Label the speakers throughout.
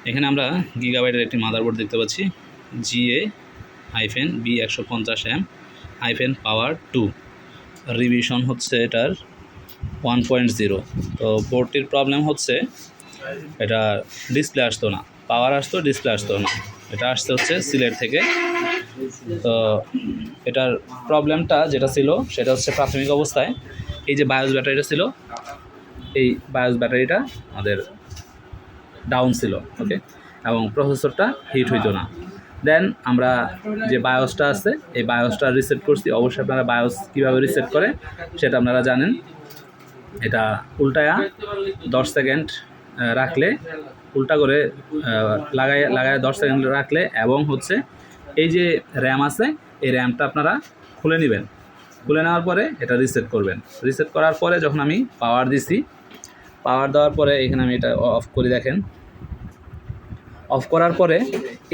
Speaker 1: এখানে আমরা গিগাবাইটের একটি মাদারবোর্ড দেখতে পাচ্ছি GA-B150M-Power 2 রিভিশন হচ্ছে এটার 1.0। তো বোর্ডটির প্রবলেম হচ্ছে এটা ডিসপ্লে আসতো না, পাওয়ার আসতো, ডিসপ্লে আসতো না, এটা আসতে হচ্ছে সিলেট থেকে। তো এটার প্রবলেমটা যেটা ছিল সেটা হচ্ছে প্রাথমিক অবস্থায় এই যে বায়োস ব্যাটারিটা ছিল, এই বায়োস ব্যাটারিটা আমাদের ডাউন ছিল, ওকে, এবং প্রসেসরটা হিট হইতো না। দেন আমরা যে বায়োসটা আছে এই বায়োসটা রিসেট করছি। অবশ্যই আপনারা বায়োস কীভাবে রিসেট করে সেটা আপনারা জানেন। এটা উল্টায়া 10 সেকেন্ড রাখলে, উল্টা করে লাগায় 10 সেকেন্ড রাখলে, এবং হচ্ছে এই যে র্যাম আছে এই র্যামটা আপনারা খুলে নেবেন। খুলে নেওয়ার পরে এটা রিসেট করবেন। রিসেট করার পরে যখন আমি পাওয়ার দিছি, পাওয়ার দেওয়ার পরে এখানে আমি এটা অফ করে দেখেন। অফ করার পরে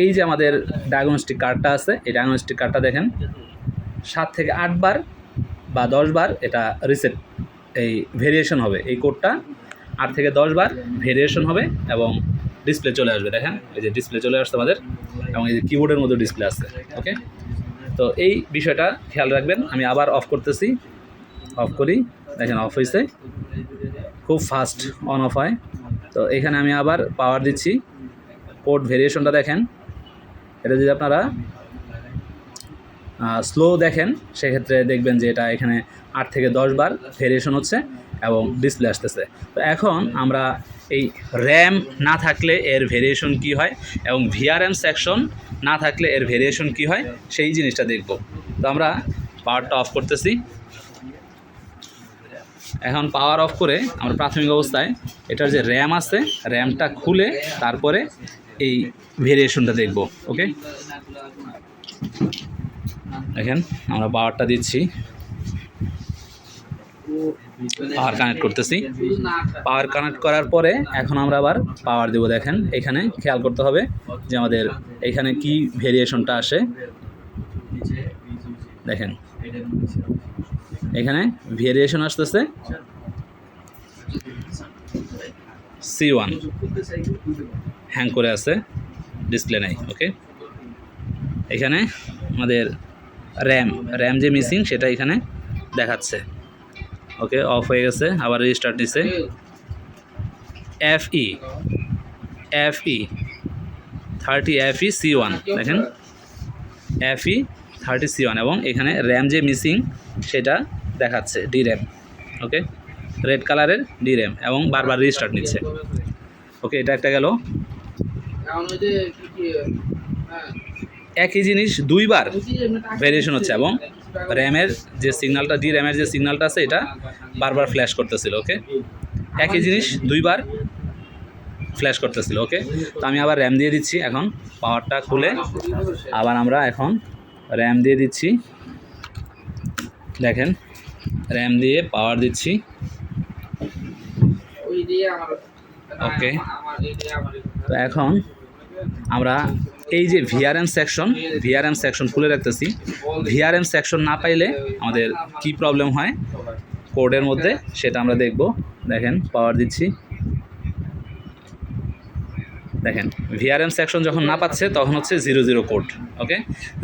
Speaker 1: এই যে আমাদের ডায়াগনস্টিক কার্ডটা আছে, এই ডায়াগনস্টিক কার্ডটা দেখেন 7 থেকে 8 বার বা 10 বার এটা রিসেট এই ভেরিয়েশন হবে। এই কোডটা 8 থেকে 10 বার ভেরিয়েশন হবে এবং ডিসপ্লে চলে আসবে। দেখেন এই যে ডিসপ্লে চলে আসছে আমাদের, এবং এই যে কিবোর্ডের মধ্যে ডিসপ্লে আসছে, ওকে। তো এই বিষয়টা খেয়াল রাখবেন। আমি আবার অফ করতেছি, অফ করি, দেখেন অফ হয়েছে, খুব ফাস্ট অন অফ হয়। তো এখানে আমি আবার পাওয়ার দিচ্ছি, পোর্ট ভেরিয়েশনটা দেখেন। এটা যদি আপনারা স্লো দেখেন সেক্ষেত্রে দেখবেন যে এটা এখানে 8 থেকে 10 বার ভেরিয়েশন হচ্ছে এবং ডিসপ্লে আসতেছে। তো এখন আমরা এই র্যাম না থাকলে এর ভেরিয়েশন কি হয় এবং ভিআরএম সেকশন না থাকলে এর ভেরিয়েশন কি হয় সেই জিনিসটা দেখব। তো আমরা পাওয়ারটা অফ করতেছি। এখন পাওয়ার অফ করে আমরা প্রাথমিক অবস্থায় এটার যে র্যাম আছে র্যামটা খুলে তারপরে এই ভেরিয়েশনটা দেখব, ওকে। দেখেন আমরা পাওয়ারটা দিচ্ছি, পাওয়ার কানেক্ট করতেছি। পাওয়ার কানেক্ট করার পরে এখন আমরা আবার পাওয়ার দেব। দেখেন এখানে খেয়াল করতে হবে যে আমাদের এখানে কি ভেরিয়েশনটা আসে। দেখেন এখানে ভেরিয়েশন আসতেছে C1, হ্যাং করে আছে, ডিসপ্লে নাই, ওকে। এখানে আমাদের র্যাম যে মিসিং সেটা এখানে দেখাচ্ছে, ওকে। অফ হয়ে গেছে, আবার রিস্টার্ট দিছে। FE 30 C1, দেখেন FE 30 C1, এবং এখানে র্যাম যে মিসিং সেটা দেখাচ্ছে DRAM, ওকে, রেড কালারের DRAM, এবং বারবার রিস্টার্ট নিচ্ছে, ওকে। এটা একটা গেল। একই জিনিস দুইবার ভেরিয়েশন হচ্ছে এবং র্যামের যে সিগন্যালটা, DRAM-এর যে সিগন্যালটা আছে এটা বারবার ফ্ল্যাশ করতেছিল, ওকে। একই জিনিস দুইবার ফ্ল্যাশ করতেছিল, ওকে। তো আমি আবার র্যাম দিয়ে দিচ্ছি। এখন পাওয়ারটা খুলে আবার আমরা এখন র্যাম দিয়ে দিচ্ছি। দেখেন র্যাম দিয়ে পাওয়ার দিচ্ছি, ওকে। তো এখন আমরা এই যে ভিআরএম সেকশন খুলে রাখতেছি। ভিআরএম সেকশন না পাইলে আমাদের কি প্রবলেম হয় কোডের মধ্যে সেটা আমরা দেখব। দেখেন পাওয়ার দিচ্ছি, দেখেন ভিআরএম সেকশন যখন না পাচ্ছে তখন হচ্ছে 00 কোড, ওকে।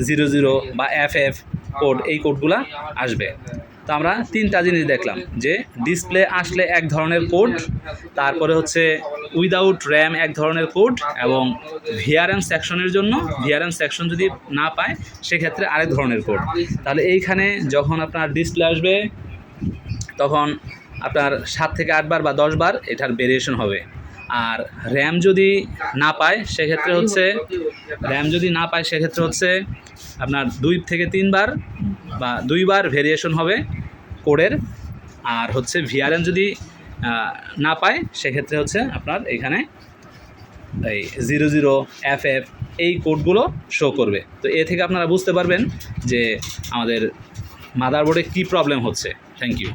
Speaker 1: 00 বা FF কোড, এই কোডগুলা আসবে। তো আমরা 3টা জিনিস দেখলাম যে ডিসপ্লে আসলে এক ধরনের কোড, তারপরে হচ্ছে উইদাউট র্যাম এক ধরনের কোড, এবং ভিআরএম সেকশনের জন্য ভিআরএম সেকশন যদি না পায় সেক্ষেত্রে আরেক ধরনের কোড। তাহলে এইখানে যখন আপনার ডিসপ্লে আসবে তখন আপনার 7 থেকে 8 বার বা 10 বার এটার ভেরিয়েশন হবে। আর র্যাম যদি না পায় সেক্ষেত্রে হচ্ছে আপনার 2 থেকে 3 বার বা 2 বার ভেরিয়েশন হবে কোডের। আর হচ্ছে ভিআরএম যদি না পায় সেক্ষেত্রে হচ্ছে আপনার এখানে এই 00 FF এই কোডগুলো শো করবে। তো এ থেকে আপনারা বুঝতে পারবেন যে আমাদের মাদারবোর্ডে কী প্রবলেম হচ্ছে। Thank you.